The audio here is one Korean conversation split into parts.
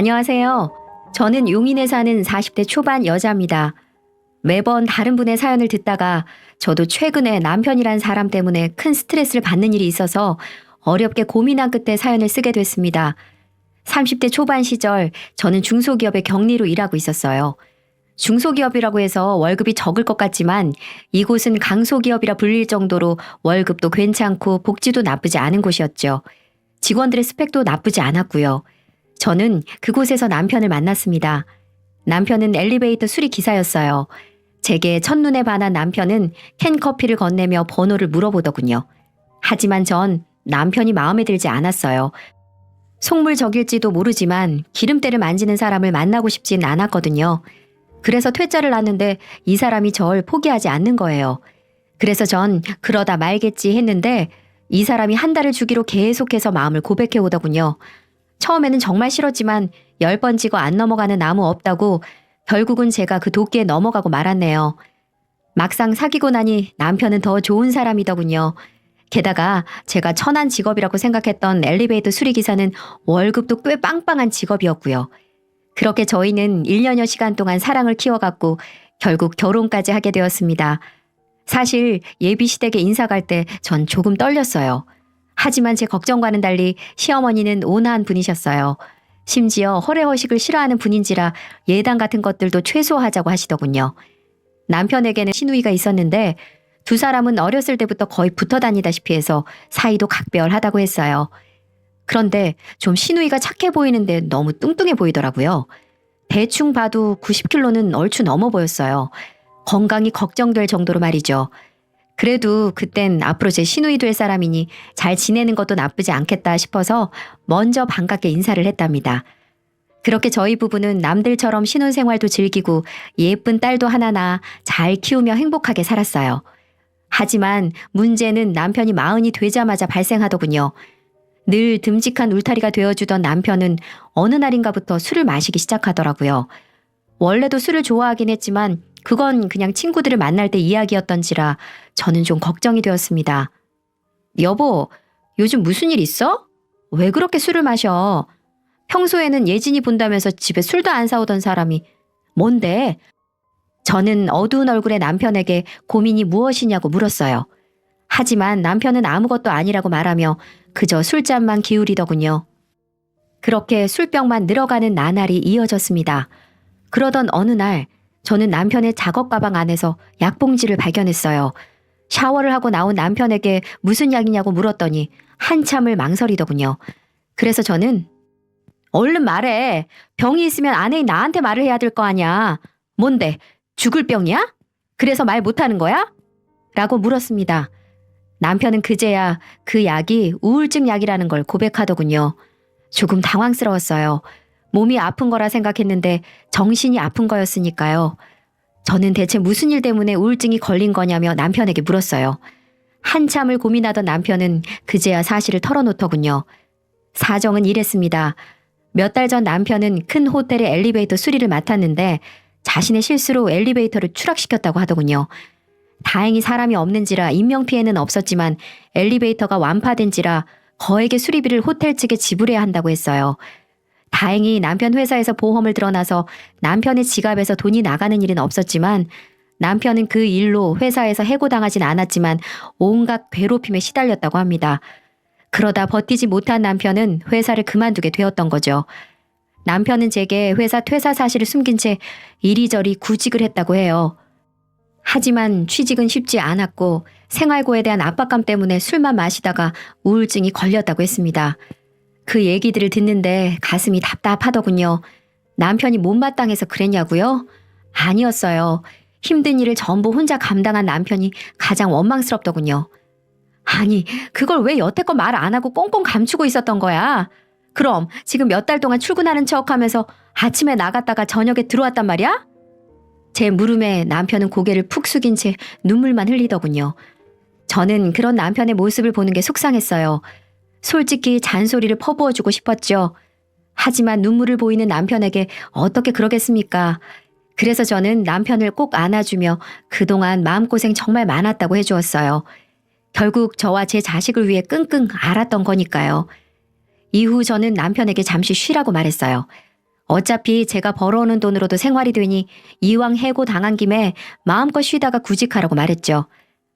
안녕하세요. 저는 용인에 사는 40대 초반 여자입니다. 매번 다른 분의 사연을 듣다가 저도 최근에 남편이란 사람 때문에 큰 스트레스를 받는 일이 있어서 어렵게 고민한 끝에 사연을 쓰게 됐습니다. 30대 초반 시절 저는 중소기업의 경리로 일하고 있었어요. 중소기업이라고 해서 월급이 적을 것 같지만 이곳은 강소기업이라 불릴 정도로 월급도 괜찮고 복지도 나쁘지 않은 곳이었죠. 직원들의 스펙도 나쁘지 않았고요. 저는 그곳에서 남편을 만났습니다. 남편은 엘리베이터 수리 기사였어요. 제게 첫눈에 반한 남편은 캔커피를 건네며 번호를 물어보더군요. 하지만 전 남편이 마음에 들지 않았어요. 속물적일지도 모르지만 기름때를 만지는 사람을 만나고 싶진 않았거든요. 그래서 퇴짜를 놨는데 이 사람이 절 포기하지 않는 거예요. 그래서 전 그러다 말겠지 했는데 이 사람이 한 달을 주기로 계속해서 마음을 고백해 오더군요. 처음에는 정말 싫었지만 10번 지고 안 넘어가는 나무 없다고 결국은 제가 그 도끼에 넘어가고 말았네요. 막상 사귀고 나니 남편은 더 좋은 사람이더군요. 게다가 제가 천한 직업이라고 생각했던 엘리베이터 수리기사는 월급도 꽤 빵빵한 직업이었고요. 그렇게 저희는 1년여 시간 동안 사랑을 키워갔고 결국 결혼까지 하게 되었습니다. 사실 예비시댁에 인사 갈 때 전 조금 떨렸어요. 하지만 제 걱정과는 달리 시어머니는 온화한 분이셨어요. 심지어 허례허식을 싫어하는 분인지라 예당 같은 것들도 최소화하자고 하시더군요. 남편에게는 시누이가 있었는데 두 사람은 어렸을 때부터 거의 붙어 다니다시피 해서 사이도 각별하다고 했어요. 그런데 좀 시누이가 착해 보이는데 너무 뚱뚱해 보이더라고요. 대충 봐도 90kg는 얼추 넘어 보였어요. 건강이 걱정될 정도로 말이죠. 그래도 그땐 앞으로 제 시누이 될 사람이니 잘 지내는 것도 나쁘지 않겠다 싶어서 먼저 반갑게 인사를 했답니다. 그렇게 저희 부부는 남들처럼 신혼생활도 즐기고 예쁜 딸도 하나 낳아 잘 키우며 행복하게 살았어요. 하지만 문제는 남편이 40이 되자마자 발생하더군요. 늘 듬직한 울타리가 되어주던 남편은 어느 날인가부터 술을 마시기 시작하더라고요. 원래도 술을 좋아하긴 했지만 그건 그냥 친구들을 만날 때 이야기였던지라 저는 좀 걱정이 되었습니다. 여보, 요즘 무슨 일 있어? 왜 그렇게 술을 마셔? 평소에는 예진이 본다면서 집에 술도 안 사오던 사람이 뭔데? 저는 어두운 얼굴의 남편에게 고민이 무엇이냐고 물었어요. 하지만 남편은 아무것도 아니라고 말하며 그저 술잔만 기울이더군요. 그렇게 술병만 늘어가는 나날이 이어졌습니다. 그러던 어느 날 저는 남편의 작업 가방 안에서 약봉지를 발견했어요. 샤워를 하고 나온 남편에게 무슨 약이냐고 물었더니 한참을 망설이더군요. 그래서 저는 얼른 말해. 병이 있으면 아내인 나한테 말을 해야 될 거 아니야. 뭔데? 죽을 병이야? 그래서 말 못하는 거야? 라고 물었습니다. 남편은 그제야 그 약이 우울증 약이라는 걸 고백하더군요. 조금 당황스러웠어요. 몸이 아픈 거라 생각했는데 정신이 아픈 거였으니까요. 저는 대체 무슨 일 때문에 우울증이 걸린 거냐며 남편에게 물었어요. 한참을 고민하던 남편은 그제야 사실을 털어놓더군요. 사정은 이랬습니다. 몇 달 전 남편은 큰 호텔의 엘리베이터 수리를 맡았는데 자신의 실수로 엘리베이터를 추락시켰다고 하더군요. 다행히 사람이 없는지라 인명피해는 없었지만 엘리베이터가 완파된지라 거액의 수리비를 호텔 측에 지불해야 한다고 했어요. 다행히 남편 회사에서 보험을 들어놔서 남편의 지갑에서 돈이 나가는 일은 없었지만 남편은 그 일로 회사에서 해고당하진 않았지만 온갖 괴롭힘에 시달렸다고 합니다. 그러다 버티지 못한 남편은 회사를 그만두게 되었던 거죠. 남편은 제게 회사 퇴사 사실을 숨긴 채 이리저리 구직을 했다고 해요. 하지만 취직은 쉽지 않았고 생활고에 대한 압박감 때문에 술만 마시다가 우울증이 걸렸다고 했습니다. 그 얘기들을 듣는데 가슴이 답답하더군요. 남편이 못마땅해서 그랬냐고요? 아니었어요. 힘든 일을 전부 혼자 감당한 남편이 가장 원망스럽더군요. 아니, 그걸 왜 여태껏 말 안 하고 꽁꽁 감추고 있었던 거야? 그럼 지금 몇 달 동안 출근하는 척하면서 아침에 나갔다가 저녁에 들어왔단 말이야? 제 물음에 남편은 고개를 푹 숙인 채 눈물만 흘리더군요. 저는 그런 남편의 모습을 보는 게 속상했어요. 솔직히 잔소리를 퍼부어주고 싶었죠. 하지만 눈물을 보이는 남편에게 어떻게 그러겠습니까? 그래서 저는 남편을 꼭 안아주며 그동안 마음고생 정말 많았다고 해주었어요. 결국 저와 제 자식을 위해 끙끙 앓았던 거니까요. 이후 저는 남편에게 잠시 쉬라고 말했어요. 어차피 제가 벌어오는 돈으로도 생활이 되니 이왕 해고 당한 김에 마음껏 쉬다가 구직하라고 말했죠.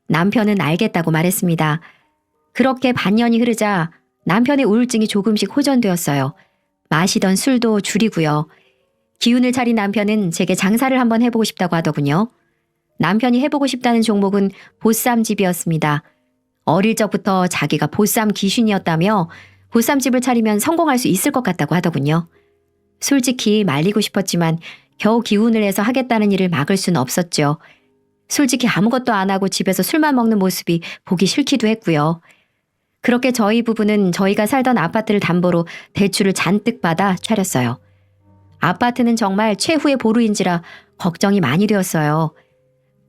남편은 알겠다고 말했습니다. 그렇게 반년이 흐르자 남편의 우울증이 조금씩 호전되었어요. 마시던 술도 줄이고요. 기운을 차린 남편은 제게 장사를 한번 해보고 싶다고 하더군요. 남편이 해보고 싶다는 종목은 보쌈집이었습니다. 어릴 적부터 자기가 보쌈 귀신이었다며 보쌈집을 차리면 성공할 수 있을 것 같다고 하더군요. 솔직히 말리고 싶었지만 겨우 기운을 내서 하겠다는 일을 막을 수는 없었죠. 솔직히 아무것도 안 하고 집에서 술만 먹는 모습이 보기 싫기도 했고요. 그렇게 저희 부부는 저희가 살던 아파트를 담보로 대출을 잔뜩 받아 차렸어요. 아파트는 정말 최후의 보루인지라 걱정이 많이 되었어요.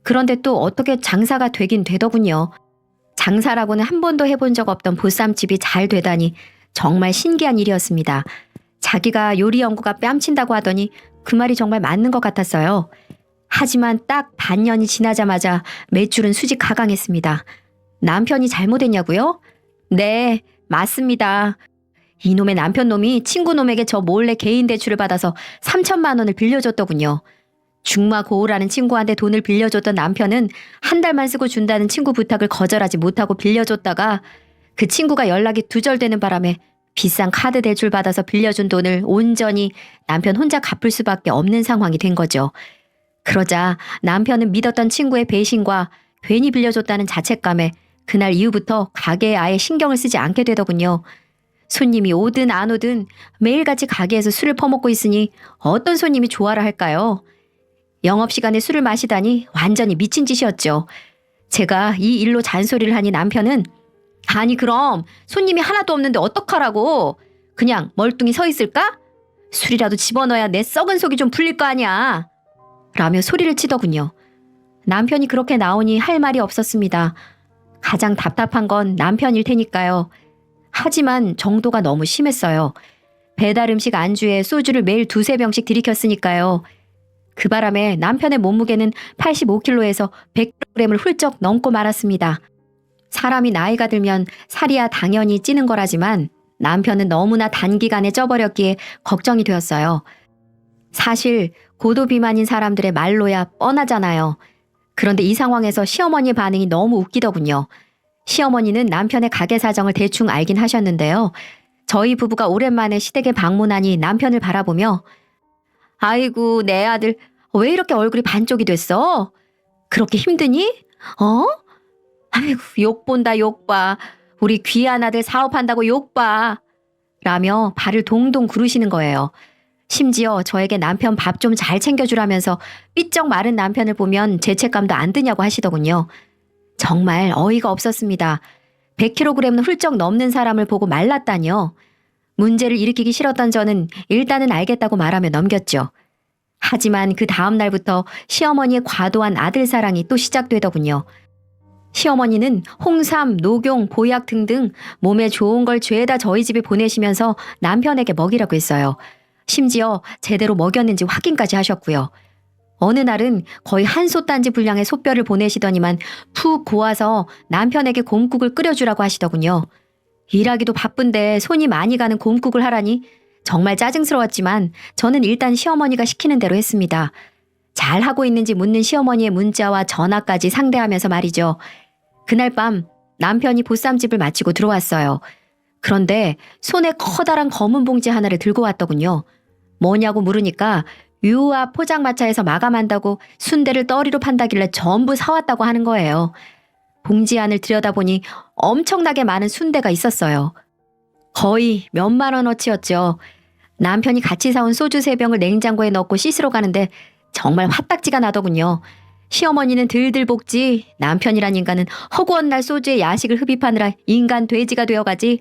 그런데 또 어떻게 장사가 되긴 되더군요. 장사라고는 한 번도 해본 적 없던 보쌈집이 잘 되다니 정말 신기한 일이었습니다. 자기가 요리 연구가 뺨친다고 하더니 그 말이 정말 맞는 것 같았어요. 하지만 딱 반년이 지나자마자 매출은 수직 하강했습니다. 남편이 잘못했냐고요? 네, 맞습니다. 이놈의 남편놈이 친구놈에게 저 몰래 개인 대출을 받아서 3천만 원을 빌려줬더군요. 중마고우라는 친구한테 돈을 빌려줬던 남편은 한 달만 쓰고 준다는 친구 부탁을 거절하지 못하고 빌려줬다가 그 친구가 연락이 두절되는 바람에 비싼 카드 대출 받아서 빌려준 돈을 온전히 남편 혼자 갚을 수밖에 없는 상황이 된 거죠. 그러자 남편은 믿었던 친구의 배신과 괜히 빌려줬다는 자책감에 그날 이후부터 가게에 아예 신경을 쓰지 않게 되더군요. 손님이 오든 안 오든 매일같이 가게에서 술을 퍼먹고 있으니 어떤 손님이 좋아라 할까요? 영업시간에 술을 마시다니 완전히 미친 짓이었죠. 제가 이 일로 잔소리를 하니 남편은 아니 그럼 손님이 하나도 없는데 어떡하라고? 그냥 멀뚱히 서 있을까? 술이라도 집어넣어야 내 썩은 속이 좀 풀릴 거 아니야. 라며 소리를 치더군요. 남편이 그렇게 나오니 할 말이 없었습니다. 가장 답답한 건 남편일 테니까요. 하지만 정도가 너무 심했어요. 배달 음식 안주에 소주를 매일 2~3병씩 들이켰으니까요. 그 바람에 남편의 몸무게는 85kg에서 100kg을 훌쩍 넘고 말았습니다. 사람이 나이가 들면 살이야 당연히 찌는 거라지만 남편은 너무나 단기간에 쪄버렸기에 걱정이 되었어요. 사실 고도비만인 사람들의 말로야 뻔하잖아요. 그런데 이 상황에서 시어머니의 반응이 너무 웃기더군요. 시어머니는 남편의 가게 사정을 대충 알긴 하셨는데요. 저희 부부가 오랜만에 시댁에 방문하니 남편을 바라보며 아이고 내 아들 왜 이렇게 얼굴이 반쪽이 됐어? 그렇게 힘드니? 어? 아이고 욕본다 욕봐. 우리 귀한 아들 사업한다고 욕봐. 라며 발을 동동 구르시는 거예요. 심지어 저에게 남편 밥 좀 잘 챙겨주라면서 삐쩍 마른 남편을 보면 죄책감도 안 드냐고 하시더군요. 정말 어이가 없었습니다. 100kg은 훌쩍 넘는 사람을 보고 말랐다니요. 문제를 일으키기 싫었던 저는 일단은 알겠다고 말하며 넘겼죠. 하지만 그 다음 날부터 시어머니의 과도한 아들 사랑이 또 시작되더군요. 시어머니는 홍삼, 녹용, 보약 등등 몸에 좋은 걸 죄다 저희 집에 보내시면서 남편에게 먹이라고 했어요. 심지어 제대로 먹였는지 확인까지 하셨고요. 어느 날은 거의 한 솥단지 분량의 솥뼈를 보내시더니만 푹 고아서 남편에게 곰국을 끓여주라고 하시더군요. 일하기도 바쁜데 손이 많이 가는 곰국을 하라니 정말 짜증스러웠지만 저는 일단 시어머니가 시키는 대로 했습니다. 잘하고 있는지 묻는 시어머니의 문자와 전화까지 상대하면서 말이죠. 그날 밤 남편이 보쌈집을 마치고 들어왔어요. 그런데 손에 커다란 검은 봉지 하나를 들고 왔더군요. 뭐냐고 물으니까 유아 포장마차에서 마감한다고 순대를 떠리로 판다길래 전부 사왔다고 하는 거예요. 봉지 안을 들여다보니 엄청나게 많은 순대가 있었어요. 거의 몇만 원어치였죠. 남편이 같이 사온 소주 3병을 냉장고에 넣고 씻으러 가는데 정말 화딱지가 나더군요. 시어머니는 들들 볶지 남편이란 인간은 허구한 날 소주에 야식을 흡입하느라 인간 돼지가 되어가지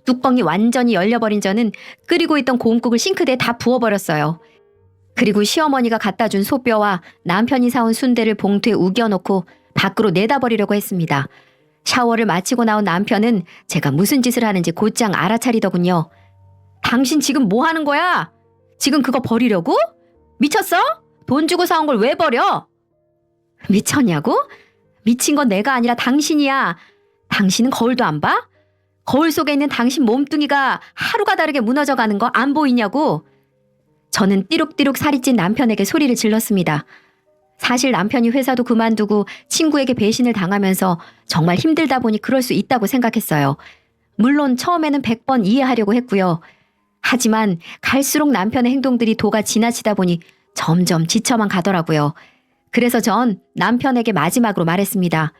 뚜껑이 완전히 열려버린 저는 끓이고 있던 곰국을 싱크대에 다 부어버렸어요. 그리고 시어머니가 갖다 준 소뼈와 남편이 사온 순대를 봉투에 우겨놓고 밖으로 내다버리려고 했습니다. 샤워를 마치고 나온 남편은 제가 무슨 짓을 하는지 곧장 알아차리더군요. 당신 지금 뭐 하는 거야? 지금 그거 버리려고? 미쳤어? 돈 주고 사온 걸 왜 버려? 미쳤냐고? 미친 건 내가 아니라 당신이야. 당신은 거울도 안 봐? 거울 속에 있는 당신 몸뚱이가 하루가 다르게 무너져가는 거 안 보이냐고? 저는 띠룩띠룩 살이 찐 남편에게 소리를 질렀습니다. 사실 남편이 회사도 그만두고 친구에게 배신을 당하면서 정말 힘들다 보니 그럴 수 있다고 생각했어요. 물론 처음에는 100번 이해하려고 했고요. 하지만 갈수록 남편의 행동들이 도가 지나치다 보니 점점 지쳐만 가더라고요. 그래서 전 남편에게 마지막으로 말했습니다.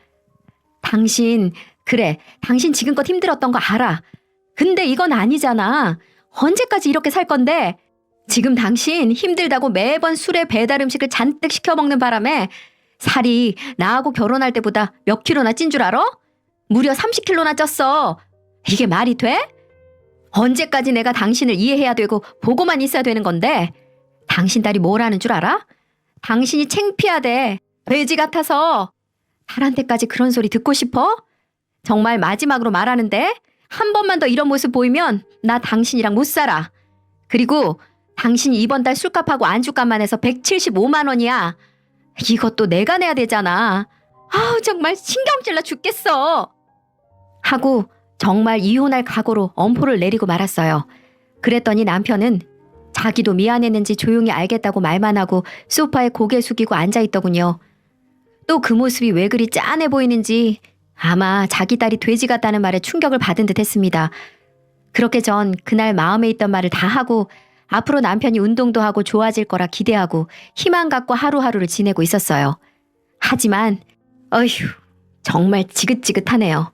그래, 당신 지금껏 힘들었던 거 알아. 근데 이건 아니잖아. 언제까지 이렇게 살 건데? 지금 당신 힘들다고 매번 술에 배달 음식을 잔뜩 시켜 먹는 바람에 살이 나하고 결혼할 때보다 몇 킬로나 찐 줄 알아? 무려 30킬로나 쪘어. 이게 말이 돼? 언제까지 내가 당신을 이해해야 되고 보고만 있어야 되는 건데? 당신 딸이 뭘 하는 줄 알아? 당신이 창피하대. 돼지 같아서. 딸한테까지 그런 소리 듣고 싶어? 정말 마지막으로 말하는데 한 번만 더 이런 모습 보이면 나 당신이랑 못 살아. 그리고 당신이 이번 달 술값하고 안주값만 해서 175만 원이야. 이것도 내가 내야 되잖아. 아우 정말 신경 찔러 죽겠어. 하고 정말 이혼할 각오로 엄포를 내리고 말았어요. 그랬더니 남편은 자기도 미안했는지 조용히 알겠다고 말만 하고 소파에 고개 숙이고 앉아있더군요. 또 그 모습이 왜 그리 짠해 보이는지 아마 자기 딸이 돼지 같다는 말에 충격을 받은 듯 했습니다. 그렇게 전 그날 마음에 있던 말을 다 하고 앞으로 남편이 운동도 하고 좋아질 거라 기대하고 희망 갖고 하루하루를 지내고 있었어요. 하지만 어휴 정말 지긋지긋하네요.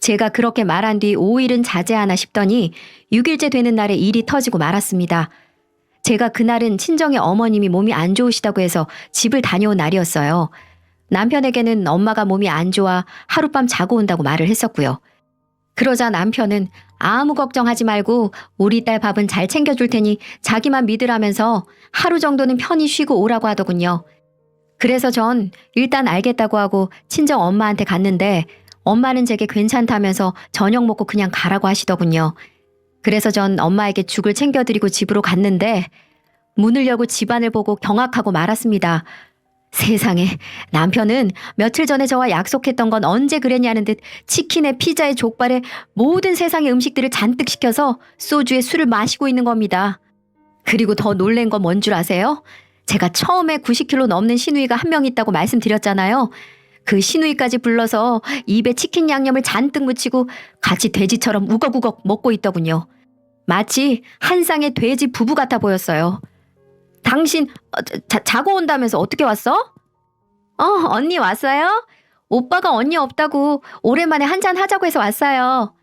제가 그렇게 말한 뒤 5일은 자제하나 싶더니 6일째 되는 날에 일이 터지고 말았습니다. 제가 그날은 친정의 어머님이 몸이 안 좋으시다고 해서 집을 다녀온 날이었어요. 남편에게는 엄마가 몸이 안 좋아 하룻밤 자고 온다고 말을 했었고요. 그러자 남편은 아무 걱정하지 말고 우리 딸 밥은 잘 챙겨줄 테니 자기만 믿으라면서 하루 정도는 편히 쉬고 오라고 하더군요. 그래서 전 일단 알겠다고 하고 친정 엄마한테 갔는데 엄마는 제게 괜찮다면서 저녁 먹고 그냥 가라고 하시더군요. 그래서 전 엄마에게 죽을 챙겨드리고 집으로 갔는데 문을 열고 집안을 보고 경악하고 말았습니다. 세상에 남편은 며칠 전에 저와 약속했던 건 언제 그랬냐는 듯 치킨에 피자에 족발에 모든 세상의 음식들을 잔뜩 시켜서 소주에 술을 마시고 있는 겁니다. 그리고 더 놀란 건 뭔 줄 아세요? 제가 처음에 90kg 넘는 시누이가 한 명 있다고 말씀드렸잖아요. 그 시누이까지 불러서 입에 치킨 양념을 잔뜩 묻히고 같이 돼지처럼 우걱우걱 먹고 있더군요. 마치 한 쌍의 돼지 부부 같아 보였어요. 당신 자고 온다면서 어떻게 왔어? 언니 왔어요? 오빠가 언니 없다고 오랜만에 한잔 하자고 해서 왔어요.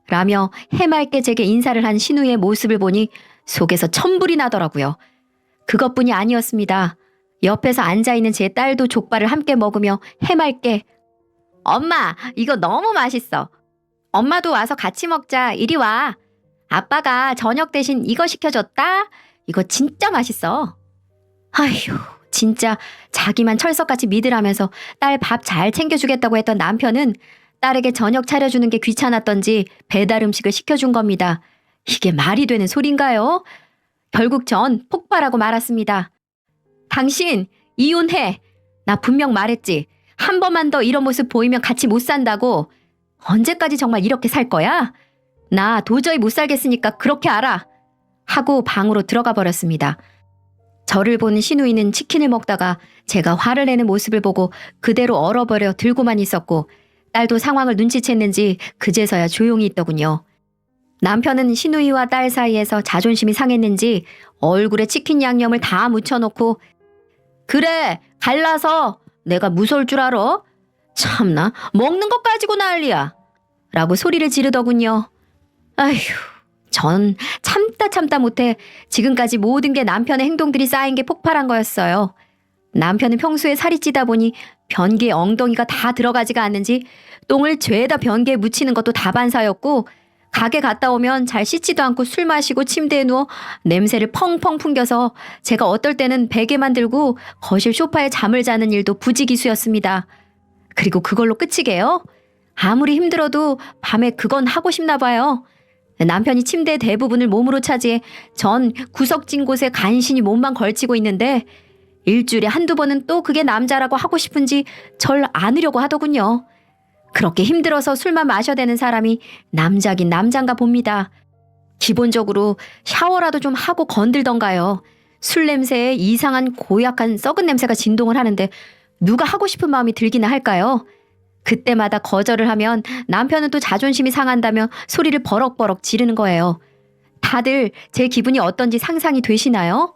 라며 해맑게 제게 인사를 한 신우의 모습을 보니 속에서 천불이 나더라고요. 그것뿐이 아니었습니다. 옆에서 앉아있는 제 딸도 족발을 함께 먹으며 해맑게 엄마 이거 너무 맛있어. 엄마도 와서 같이 먹자. 이리 와. 아빠가 저녁 대신 이거 시켜줬다. 이거 진짜 맛있어. 아휴 진짜 자기만 철석같이 믿으라면서 딸 밥 잘 챙겨주겠다고 했던 남편은 딸에게 저녁 차려주는 게 귀찮았던지 배달 음식을 시켜준 겁니다. 이게 말이 되는 소린가요? 결국 전 폭발하고 말았습니다. 당신 이혼해. 나 분명 말했지. 한 번만 더 이런 모습 보이면 같이 못 산다고. 언제까지 정말 이렇게 살 거야? 나 도저히 못 살겠으니까 그렇게 알아. 하고 방으로 들어가 버렸습니다. 저를 본 시누이는 치킨을 먹다가 제가 화를 내는 모습을 보고 그대로 얼어버려 들고만 있었고 딸도 상황을 눈치챘는지 그제서야 조용히 있더군요. 남편은 시누이와 딸 사이에서 자존심이 상했는지 얼굴에 치킨 양념을 다 묻혀놓고 그래 갈라서 내가 무서울 줄 알아? 참나 먹는 것 가지고 난리야 라고 소리를 지르더군요. 아휴 전 참다 못해 지금까지 모든 게 남편의 행동들이 쌓인 게 폭발한 거였어요. 남편은 평소에 살이 찌다 보니 변기에 엉덩이가 다 들어가지가 않는지 똥을 죄다 변기에 묻히는 것도 다반사였고 가게 갔다 오면 잘 씻지도 않고 술 마시고 침대에 누워 냄새를 펑펑 풍겨서 제가 어떨 때는 베개만 들고 거실 소파에 잠을 자는 일도 부지기수였습니다. 그리고 그걸로 끝이게요? 아무리 힘들어도 밤에 그건 하고 싶나 봐요. 남편이 침대 대부분을 몸으로 차지해 전 구석진 곳에 간신히 몸만 걸치고 있는데 일주일에 한두 번은 또 그게 남자라고 하고 싶은지 절 안으려고 하더군요. 그렇게 힘들어서 술만 마셔대는 사람이 남자긴 남잔가 봅니다. 기본적으로 샤워라도 좀 하고 건들던가요. 술 냄새에 이상한 고약한 썩은 냄새가 진동을 하는데 누가 하고 싶은 마음이 들기나 할까요? 그때마다 거절을 하면 남편은 또 자존심이 상한다며 소리를 버럭버럭 지르는 거예요. 다들 제 기분이 어떤지 상상이 되시나요?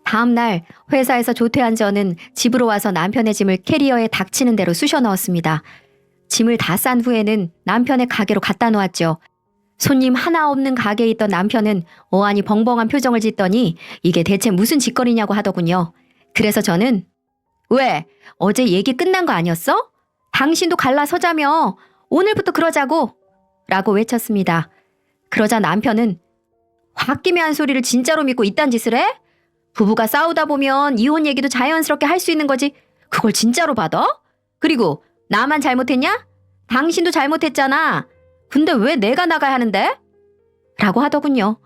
다음 날 회사에서 조퇴한 저는 집으로 와서 남편의 짐을 캐리어에 닥치는 대로 쑤셔 넣었습니다. 짐을 다 싼 후에는 남편의 가게로 갖다 놓았죠. 손님 하나 없는 가게에 있던 남편은 어안이 벙벙한 표정을 짓더니 이게 대체 무슨 짓거리냐고 하더군요. 그래서 저는 왜? 어제 얘기 끝난 거 아니었어? 당신도 갈라서자며 오늘부터 그러자고 라고 외쳤습니다. 그러자 남편은 홧김에 소리를 진짜로 믿고 이딴 짓을 해? 부부가 싸우다 보면 이혼 얘기도 자연스럽게 할 수 있는 거지 그걸 진짜로 받아? 그리고 나만 잘못했냐? 당신도 잘못했잖아. 근데 왜 내가 나가야 하는데? 라고 하더군요.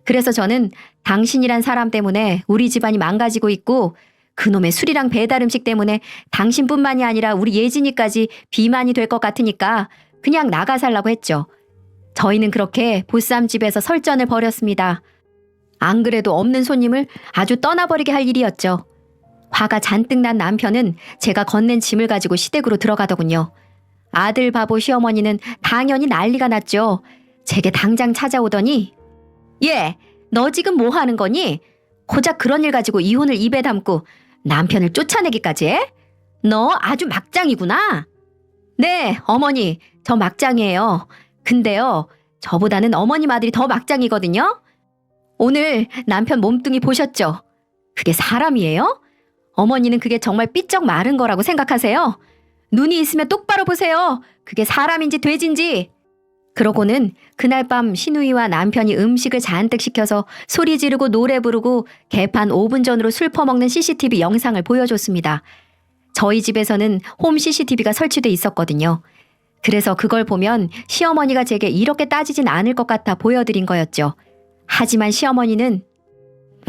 그래서 저는 당신이란 사람 때문에 우리 집안이 망가지고 있고 그놈의 술이랑 배달 음식 때문에 당신뿐만이 아니라 우리 예진이까지 비만이 될 것 같으니까 그냥 나가 살라고 했죠. 저희는 그렇게 보쌈집에서 설전을 벌였습니다. 안 그래도 없는 손님을 아주 떠나버리게 할 일이었죠. 화가 잔뜩 난 남편은 제가 건넨 짐을 가지고 시댁으로 들어가더군요. 아들 바보 시어머니는 당연히 난리가 났죠. 제게 당장 찾아오더니 얘, 너 지금 뭐 하는 거니? 고작 그런 일 가지고 이혼을 입에 담고 남편을 쫓아내기까지 해? 너 아주 막장이구나. 네, 어머니, 저 막장이에요. 근데요, 저보다는 어머님 아들이 더 막장이거든요. 오늘 남편 몸뚱이 보셨죠? 그게 사람이에요? 어머니는 그게 정말 삐쩍 마른 거라고 생각하세요? 눈이 있으면 똑바로 보세요. 그게 사람인지 돼지인지. 그러고는 그날 밤 신우이와 남편이 음식을 잔뜩 시켜서 소리 지르고 노래 부르고 개판 5분 전으로 술 퍼먹는 CCTV 영상을 보여줬습니다. 저희 집에서는 홈 CCTV가 설치돼 있었거든요. 그래서 그걸 보면 시어머니가 제게 이렇게 따지진 않을 것 같아 보여드린 거였죠. 하지만 시어머니는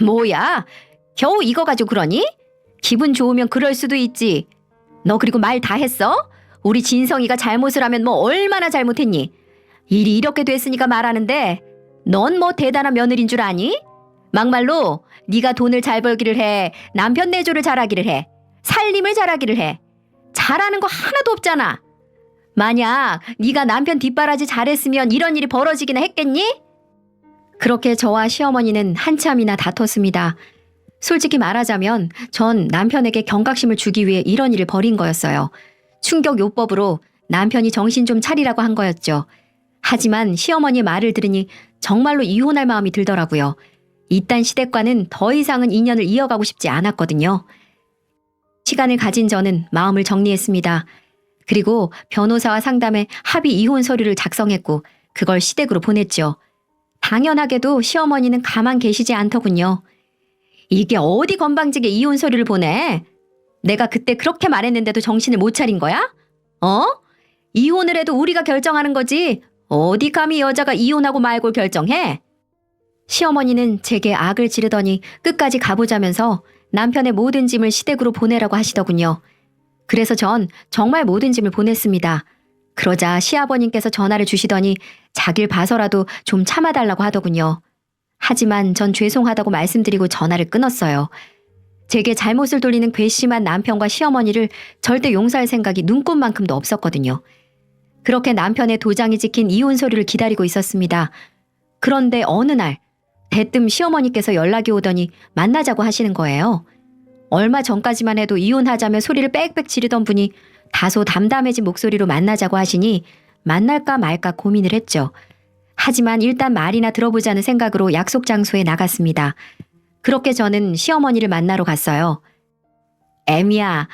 뭐야? 겨우 이거 가지고 그러니? 기분 좋으면 그럴 수도 있지. 너 그리고 말 다 했어? 우리 진성이가 잘못을 하면 뭐 얼마나 잘못했니? 일이 이렇게 됐으니까 말하는데 넌 뭐 대단한 며느리인 줄 아니? 막말로 네가 돈을 잘 벌기를 해. 남편 내조를 잘하기를 해. 살림을 잘하기를 해. 잘하는 거 하나도 없잖아. 만약 네가 남편 뒷바라지 잘했으면 이런 일이 벌어지기나 했겠니? 그렇게 저와 시어머니는 한참이나 다퉜습니다. 솔직히 말하자면 전 남편에게 경각심을 주기 위해 이런 일을 벌인 거였어요. 충격요법으로 남편이 정신 좀 차리라고 한 거였죠. 하지만 시어머니의 말을 들으니 정말로 이혼할 마음이 들더라고요. 이딴 시댁과는 더 이상은 인연을 이어가고 싶지 않았거든요. 시간을 가진 저는 마음을 정리했습니다. 그리고 변호사와 상담해 합의 이혼 서류를 작성했고 그걸 시댁으로 보냈죠. 당연하게도 시어머니는 가만 계시지 않더군요. 이게 어디 건방지게 이혼 서류를 보내? 내가 그때 그렇게 말했는데도 정신을 못 차린 거야? 이혼을 해도 우리가 결정하는 거지. 어디 감히 여자가 이혼하고 말고 결정해? 시어머니는 제게 악을 지르더니 끝까지 가보자면서 남편의 모든 짐을 시댁으로 보내라고 하시더군요. 그래서 전 정말 모든 짐을 보냈습니다. 그러자 시아버님께서 전화를 주시더니 자길 봐서라도 좀 참아달라고 하더군요. 하지만 전 죄송하다고 말씀드리고 전화를 끊었어요. 제게 잘못을 돌리는 괘씸한 남편과 시어머니를 절대 용서할 생각이 눈꼽만큼도 없었거든요. 그렇게 남편의 도장이 찍힌 이혼 서류를 기다리고 있었습니다. 그런데 어느 날 대뜸 시어머니께서 연락이 오더니 만나자고 하시는 거예요. 얼마 전까지만 해도 이혼하자며 소리를 빽빽 지르던 분이 다소 담담해진 목소리로 만나자고 하시니 만날까 말까 고민을 했죠. 하지만 일단 말이나 들어보자는 생각으로 약속 장소에 나갔습니다. 그렇게 저는 시어머니를 만나러 갔어요. 애미야,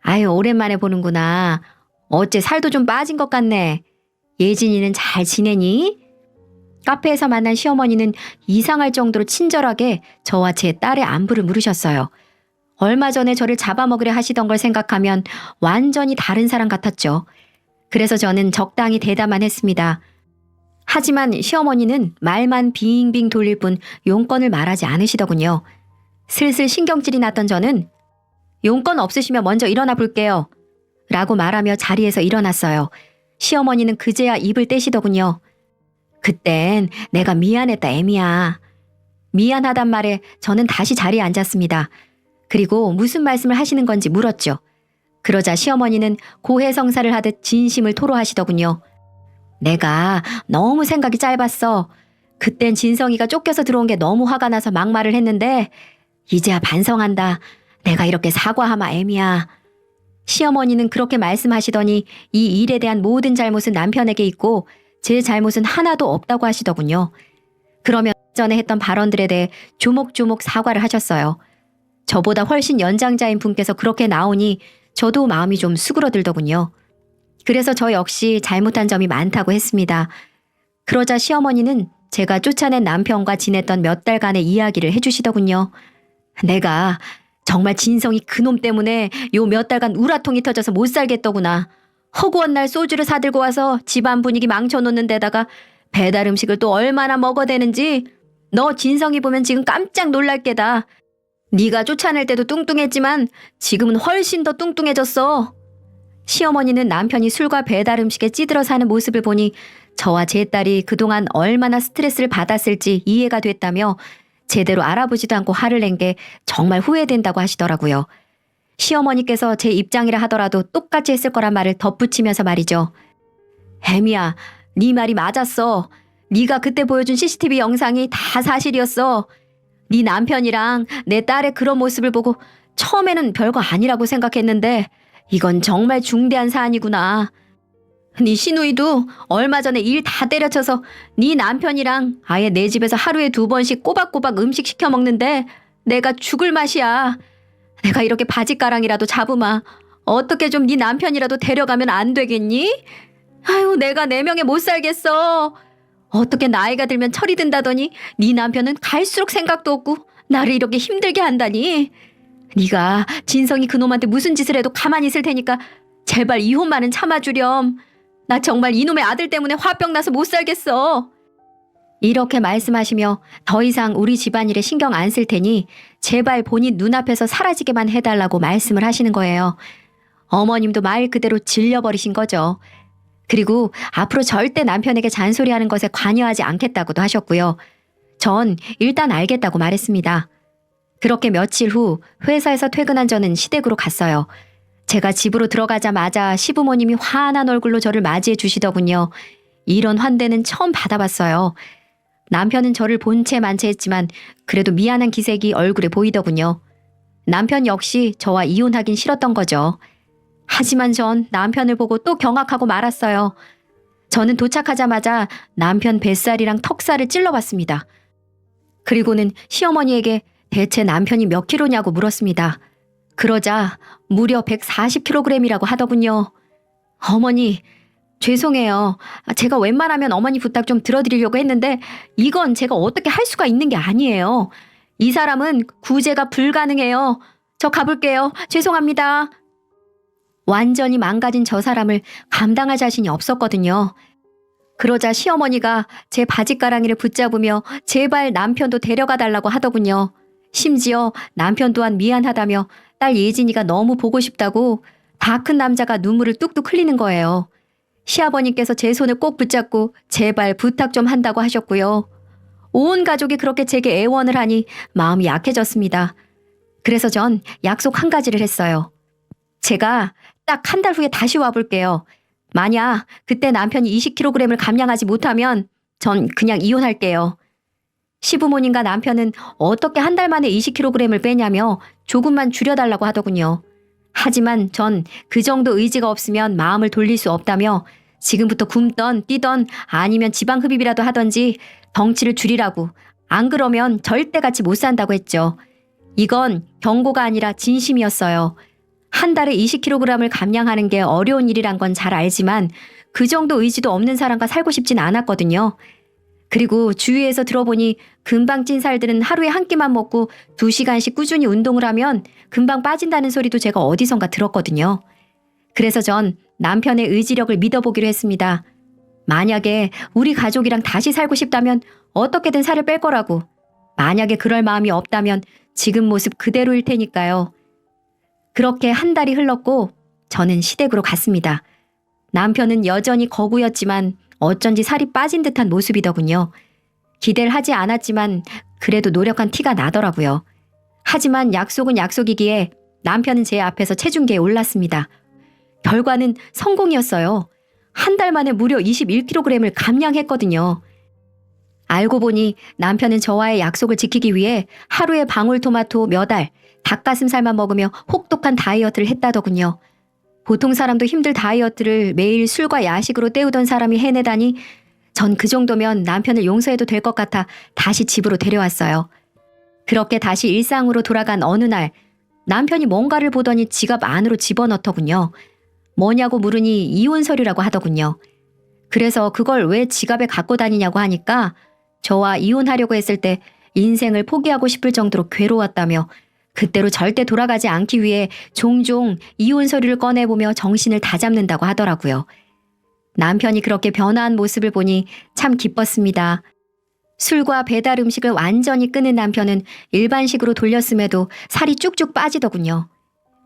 아유 오랜만에 보는구나. 어째 살도 좀 빠진 것 같네. 예진이는 잘 지내니? 카페에서 만난 시어머니는 이상할 정도로 친절하게 저와 제 딸의 안부를 물으셨어요. 얼마 전에 저를 잡아먹으려 하시던 걸 생각하면 완전히 다른 사람 같았죠. 그래서 저는 적당히 대답만 했습니다. 하지만 시어머니는 말만 빙빙 돌릴 뿐 용건을 말하지 않으시더군요. 슬슬 신경질이 났던 저는 용건 없으시면 먼저 일어나 볼게요. 라고 말하며 자리에서 일어났어요. 시어머니는 그제야 입을 떼시더군요. 그땐 내가 미안했다, 애미야. 미안하단 말에 저는 다시 자리에 앉았습니다. 그리고 무슨 말씀을 하시는 건지 물었죠. 그러자 시어머니는 고해성사를 하듯 진심을 토로하시더군요. 내가 너무 생각이 짧았어. 그땐 진성이가 쫓겨서 들어온 게 너무 화가 나서 막말을 했는데 이제야 반성한다. 내가 이렇게 사과하마, 애미야. 시어머니는 그렇게 말씀하시더니 이 일에 대한 모든 잘못은 남편에게 있고 제 잘못은 하나도 없다고 하시더군요. 그러면 전에 했던 발언들에 대해 조목조목 사과를 하셨어요. 저보다 훨씬 연장자인 분께서 그렇게 나오니 저도 마음이 좀 수그러들더군요. 그래서 저 역시 잘못한 점이 많다고 했습니다. 그러자 시어머니는 제가 쫓아낸 남편과 지냈던 몇 달간의 이야기를 해주시더군요. 내가 정말 진성이 그놈 때문에 요 몇 달간 우라통이 터져서 못 살겠더구나. 허구한 날 소주를 사들고 와서 집안 분위기 망쳐놓는 데다가 배달 음식을 또 얼마나 먹어대는지 너 진성이 보면 지금 깜짝 놀랄 게다. 네가 쫓아낼 때도 뚱뚱했지만 지금은 훨씬 더 뚱뚱해졌어. 시어머니는 남편이 술과 배달 음식에 찌들어 사는 모습을 보니 저와 제 딸이 그동안 얼마나 스트레스를 받았을지 이해가 됐다며 제대로 알아보지도 않고 화를 낸 게 정말 후회된다고 하시더라고요. 시어머니께서 제 입장이라 하더라도 똑같이 했을 거란 말을 덧붙이면서 말이죠. 애미야, 네 말이 맞았어. 네가 그때 보여준 CCTV 영상이 다 사실이었어. 네 남편이랑 내 딸의 그런 모습을 보고 처음에는 별거 아니라고 생각했는데 이건 정말 중대한 사안이구나. 네 시누이도 얼마 전에 일 다 때려쳐서 네 남편이랑 아예 내 집에서 하루에 2번씩 꼬박꼬박 음식 시켜 먹는데 내가 죽을 맛이야. 내가 이렇게 바짓가랑이라도 잡으마. 어떻게 좀 네 남편이라도 데려가면 안 되겠니? 아유, 내가 내 명에 못 살겠어. 어떻게 나이가 들면 철이 든다더니 네 남편은 갈수록 생각도 없고 나를 이렇게 힘들게 한다니. 네가 진성이 그놈한테 무슨 짓을 해도 가만히 있을 테니까 제발 이혼만은 참아주렴. 나 정말 이놈의 아들 때문에 화병 나서 못 살겠어. 이렇게 말씀하시며 더 이상 우리 집안일에 신경 안 쓸 테니 제발 본인 눈앞에서 사라지게만 해달라고 말씀을 하시는 거예요. 어머님도 말 그대로 질려버리신 거죠. 그리고 앞으로 절대 남편에게 잔소리하는 것에 관여하지 않겠다고도 하셨고요. 전 일단 알겠다고 말했습니다. 그렇게 며칠 후 회사에서 퇴근한 저는 시댁으로 갔어요. 제가 집으로 들어가자마자 시부모님이 환한 얼굴로 저를 맞이해 주시더군요. 이런 환대는 처음 받아봤어요. 남편은 저를 본체 만체했지만 그래도 미안한 기색이 얼굴에 보이더군요. 남편 역시 저와 이혼하긴 싫었던 거죠. 하지만 전 남편을 보고 또 경악하고 말았어요. 저는 도착하자마자 남편 뱃살이랑 턱살을 찔러봤습니다. 그리고는 시어머니에게 대체 남편이 몇 킬로냐고 물었습니다. 그러자 무려 140kg이라고 하더군요. 어머니, 죄송해요. 제가 웬만하면 어머니 부탁 좀 들어드리려고 했는데 이건 제가 어떻게 할 수가 있는 게 아니에요. 이 사람은 구제가 불가능해요. 저 가볼게요. 죄송합니다. 완전히 망가진 저 사람을 감당할 자신이 없었거든요. 그러자 시어머니가 제 바짓가랑이를 붙잡으며 제발 남편도 데려가 달라고 하더군요. 심지어 남편 또한 미안하다며 딸 예진이가 너무 보고 싶다고 다 큰 남자가 눈물을 뚝뚝 흘리는 거예요. 시아버님께서 제 손을 꼭 붙잡고 제발 부탁 좀 한다고 하셨고요. 온 가족이 그렇게 제게 애원을 하니 마음이 약해졌습니다. 그래서 전 약속 한 가지를 했어요. 제가 딱 한 달 후에 다시 와볼게요. 만약 그때 남편이 20kg을 감량하지 못하면 전 그냥 이혼할게요. 시부모님과 남편은 어떻게 한 달 만에 20kg을 빼냐며 조금만 줄여달라고 하더군요. 하지만 전 그 정도 의지가 없으면 마음을 돌릴 수 없다며 지금부터 굶던 뛰던 아니면 지방 흡입이라도 하던지 덩치를 줄이라고, 안 그러면 절대 같이 못 산다고 했죠. 이건 경고가 아니라 진심이었어요. 한 달에 20kg을 감량하는 게 어려운 일이란 건 잘 알지만 그 정도 의지도 없는 사람과 살고 싶진 않았거든요. 그리고 주위에서 들어보니 금방 찐 살들은 하루에 한 끼만 먹고 2시간씩 꾸준히 운동을 하면 금방 빠진다는 소리도 제가 어디선가 들었거든요. 그래서 전 남편의 의지력을 믿어보기로 했습니다. 만약에 우리 가족이랑 다시 살고 싶다면 어떻게든 살을 뺄 거라고. 만약에 그럴 마음이 없다면 지금 모습 그대로일 테니까요. 그렇게 한 달이 흘렀고 저는 시댁으로 갔습니다. 남편은 여전히 거구였지만 어쩐지 살이 빠진 듯한 모습이더군요. 기대를 하지 않았지만 그래도 노력한 티가 나더라고요. 하지만 약속은 약속이기에 남편은 제 앞에서 체중계에 올랐습니다. 결과는 성공이었어요. 한 달 만에 무려 21kg을 감량했거든요. 알고 보니 남편은 저와의 약속을 지키기 위해 하루에 방울토마토 몇 알, 닭가슴살만 먹으며 혹독한 다이어트를 했다더군요. 보통 사람도 힘들 다이어트를 매일 술과 야식으로 때우던 사람이 해내다니 전 그 정도면 남편을 용서해도 될 것 같아 다시 집으로 데려왔어요. 그렇게 다시 일상으로 돌아간 어느 날 남편이 뭔가를 보더니 지갑 안으로 집어넣더군요. 뭐냐고 물으니 이혼 서류라고 하더군요. 그래서 그걸 왜 지갑에 갖고 다니냐고 하니까 저와 이혼하려고 했을 때 인생을 포기하고 싶을 정도로 괴로웠다며 그때로 절대 돌아가지 않기 위해 종종 이혼 서류를 꺼내보며 정신을 다잡는다고 하더라고요. 남편이 그렇게 변화한 모습을 보니 참 기뻤습니다. 술과 배달 음식을 완전히 끊은 남편은 일반식으로 돌렸음에도 살이 쭉쭉 빠지더군요.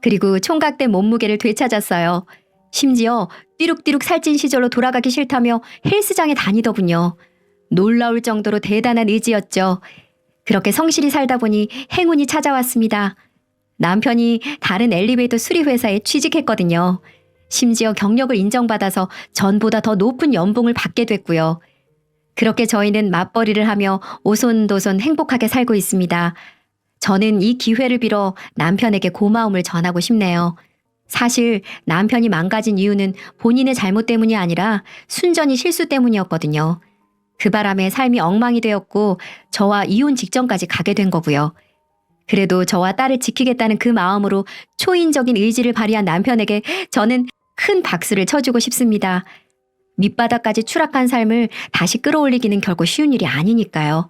그리고 총각된 몸무게를 되찾았어요. 심지어 띠룩띠룩 살찐 시절로 돌아가기 싫다며 헬스장에 다니더군요. 놀라울 정도로 대단한 의지였죠. 그렇게 성실히 살다 보니 행운이 찾아왔습니다. 남편이 다른 엘리베이터 수리회사에 취직했거든요. 심지어 경력을 인정받아서 전보다 더 높은 연봉을 받게 됐고요. 그렇게 저희는 맞벌이를 하며 오손도손 행복하게 살고 있습니다. 저는 이 기회를 빌어 남편에게 고마움을 전하고 싶네요. 사실 남편이 망가진 이유는 본인의 잘못 때문이 아니라 순전히 실수 때문이었거든요. 그 바람에 삶이 엉망이 되었고 저와 이혼 직전까지 가게 된 거고요. 그래도 저와 딸을 지키겠다는 그 마음으로 초인적인 의지를 발휘한 남편에게 저는 큰 박수를 쳐주고 싶습니다. 밑바닥까지 추락한 삶을 다시 끌어올리기는 결코 쉬운 일이 아니니까요.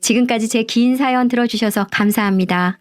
지금까지 제 긴 사연 들어주셔서 감사합니다.